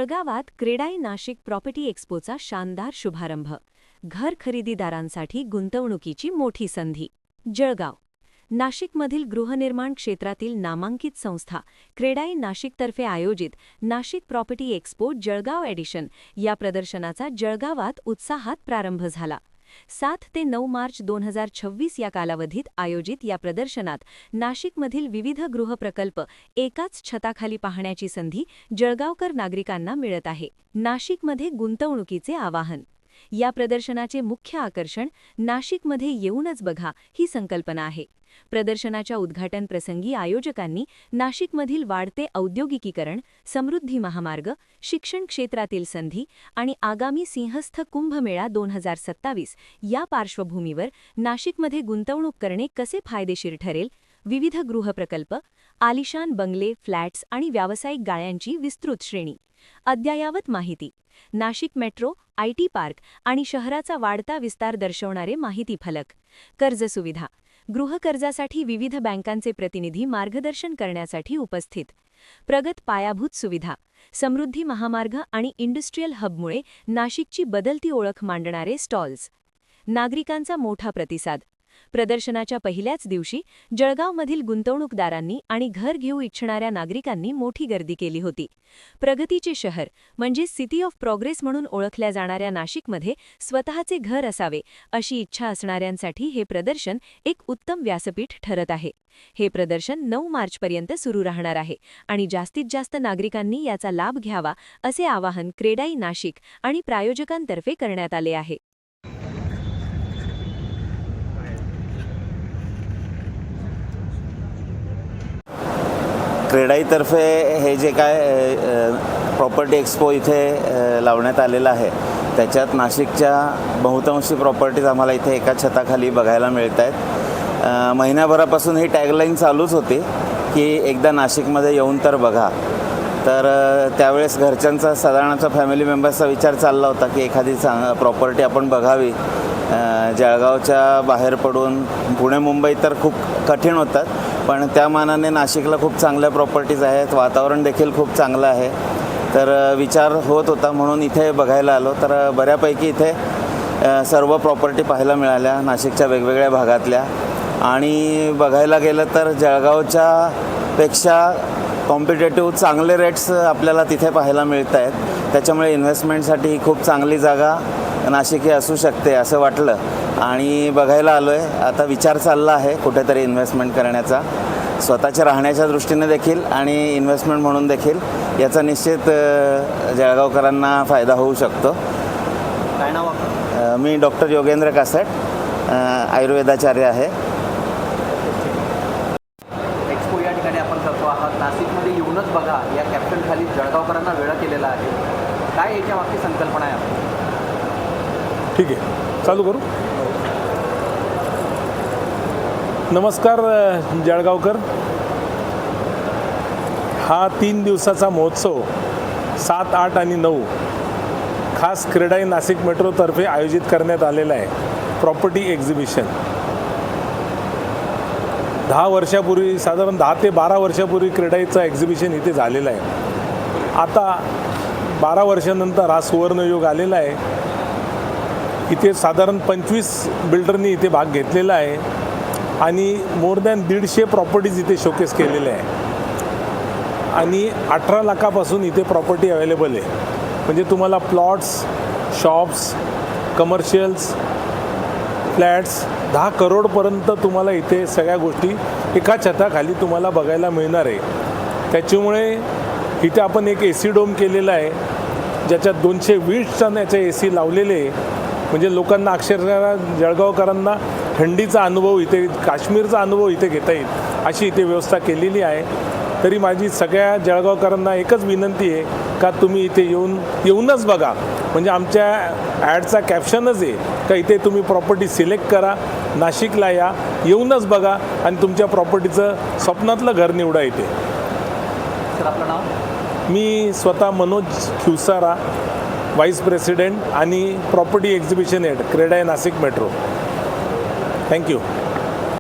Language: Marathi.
जळगावात क्रेडाई नाशिक प्रॉपर्टी एक्स्पोचा शानदार शुभारंभ. घर खरेदीदारांसाठी गुंतवणुकीची मोठी संधी. जळगाव नाशिकमधील गृहनिर्माण क्षेत्रातील नामांकित संस्था क्रेडाई नाशिकतर्फे आयोजित Nashik property expo Jalgaon edition या प्रदर्शनाचा जळगावात उत्साहात प्रारंभ झाला. 7 ते 9 मार्च 2026 या कालावधीत आयोजित या प्रदर्शनात नाशिकमधील विविध गृहप्रकल्प एकाच छताखाली पाहण्याची संधी जळगावकर नागरिकांना मिळत आहे. नाशिकमध्ये गुंतवणुकीचे आवाहन. या प्रदर्शनाचे मुख्य आकर्षण नाशिकमध्ये येऊनच बघा ही संकल्पना आहे. प्रदर्शनाच्या उद्घाटन प्रसंगी आयोजकांनी नाशिकमधील वाढते औद्योगिकीकरण, समृद्धी महामार्ग, शिक्षण क्षेत्रातील संधी आणि आगामी सिंहस्थ कुंभमेळा 2027 या पार्श्वभूमीवर नाशिकमध्ये गुंतवणूक करणे कसे फायदेशीर ठरेल, विविध गृहप्रकल्प, आलिशान बंगले, फ्लॅट्स आणि व्यावसायिक गाळ्यांची विस्तृत श्रेणी, अद्ययावत माहिती, नाशिक मेट्रो, IT पार्क आणि शहराचा वाढता विस्तार दर्शवणारे माहिती फलक, कर्ज सुविधा, गृहकर्जासाठी विविध बँकांचे प्रतिनिधी मार्गदर्शन करण्यासाठी उपस्थित, प्रगत पायाभूत सुविधा, समृद्धी महामार्ग आणि इंडस्ट्रियल हबमुळे नाशिकची बदलती ओळख मांडणारे स्टॉल्स. नागरिकांचा मोठा प्रतिसाद. प्रदर्शनाच्या पहिल्याच दिवशी जळगावमधील गुंतवणूकदारांनी आणि घर घेऊ इच्छिणाऱ्या नागरिकांनी मोठी गर्दी केली होती. प्रगतीचे शहर म्हणजे सिटी ऑफ प्रोग्रेस म्हणून ओळखल्या जाणाऱ्या नाशिकमध्ये स्वतःचे घर असावे अशी इच्छा असणाऱ्यांसाठी हे प्रदर्शन एक उत्तम व्यासपीठ ठरत आहे. हे प्रदर्शन 9 मार्चपर्यंत सुरू राहणार आहे आणि जास्तीत जास्त नागरिकांनी याचा लाभ घ्यावा असे आवाहन क्रेडाई नाशिक आणि प्रायोजकांतर्फे करण्यात आले आहे. क्रेडाईतर्फे हे जे काय प्रॉपर्टी एक्स्पो इथे लावण्यात आलेलं आहे त्याच्यात नाशिकच्या बहुतांशी प्रॉपर्टीज आम्हाला इथे एका छताखाली बघायला मिळत आहेत. महिन्याभरापासून ही टॅगलाईन चालूच होती की एकदा नाशिकमध्ये येऊन तर बघा. तर त्यावेळेस घरच्यांचा साधारणचा फॅमिली मेंबर्सचा विचार चालला होता की एखादी प्रॉपर्टी आपण बघावी. जळगावच्या बाहेर पडून पुणे मुंबई तर खूप कठीण होतात, पण त्या मानाने नाशिकला खूप चांगल्या प्रॉपर्टीज आहेत, वातावरण देखील खूप चांगलं आहे. तर विचार होत होता म्हणून इथे बघायला आलो. तर बऱ्यापैकी इथे सर्व प्रॉपर्टी पाहायला मिळाल्या नाशिकच्या वेगवेगळ्या भागातल्या. आणि बघायला गेलं तर जळगावच्या पेक्षा कॉम्पिटेटिव्ह चांगले रेट्स आपल्याला तिथे पाहायला मिळत आहेत. त्याच्यामुळे इन्व्हेस्टमेंटसाठी ही खूप चांगली जागा नाशिक हे असू शकते असं वाटलं आणि बघायला आलो आहे. आता विचार चालला आहे कुठेतरी इन्व्हेस्टमेंट करण्याचा, स्वतःच्या राहण्याच्या दृष्टीने देखील आणि इन्व्हेस्टमेंट म्हणून देखील. याचा निश्चित जळगावकरांना फायदा होऊ शकतो. काय नाव आपलं? मी डॉक्टर योगेंद्र कासट, आयुर्वेदाचार्य आहे. एक्स्पो या ठिकाणी आपण करतो आहात. नाशिकमध्ये येऊनच बघा या कॅप्शनखाली जळगावकरांना वेळ केलेला आहे. काय याच्या मागची संकल्पना आहे? ठीक आहे, चालू करू. नमस्कार जळगावकर. हा 3 दिवसाचा महोत्सव 7, 8 आणि 9 खास क्रेडाई नाशिक मेट्रोतर्फे आयोजित करण्यात आलेला आहे. प्रॉपर्टी एक्झिबिशन 10 वर्षापूर्वी, साधारण 10 ते 12 वर्षापूर्वी क्रेडाईचं एक्झिबिशन इथे झालेलं आहे. आता 12 वर्षानंतर हा सुवर्णयुग आलेला आहे. इथे साधारण 25 बिल्डरनी इथे भाग घेतलेला आहे आणि मोर दॅन 150 प्रॉपर्टीज इथे शोकेस केलेल्या आहे. आणि 18 लाखापासून इथे प्रॉपर्टी अवेलेबल आहे. म्हणजे तुम्हाला प्लॉट्स, शॉप्स, कमर्शियल्स, फ्लॅट्स 10 करोडपर्यंत तुम्हाला इथे सगळ्या गोष्टी एका छताखाली तुम्हाला बघायला मिळणार आहे. त्याच्यामुळे इथे आपण एक AC डोम केलेला आहे ज्याच्यात 220 टन याचे AC लावलेले आहे. म्हणजे लोकांना अक्षरशः जळगावकरांना थंडीचा अनुभव इथे, काश्मीरचा अनुभव इथे घेता येईल अशी इथे व्यवस्था केलेली आहे. तरी माझी सगळ्या जळगावकरांना एकच विनंती आहे का तुम्ही इथे येऊनच बघा. म्हणजे आमच्या ॲडचा कॅप्शनच आहे का इथे तुम्ही प्रॉपर्टी सिलेक्ट करा, नाशिकला या, येऊनच बघा आणि तुमच्या प्रॉपर्टीचं स्वप्नातलं घर निवडा इथे. सर आपलं नाव? मी स्वतः मनोज खिवसारा, व्हाईस प्रेसिडेंट आणि property exhibition head CREDAI Nashik metro. Thank you.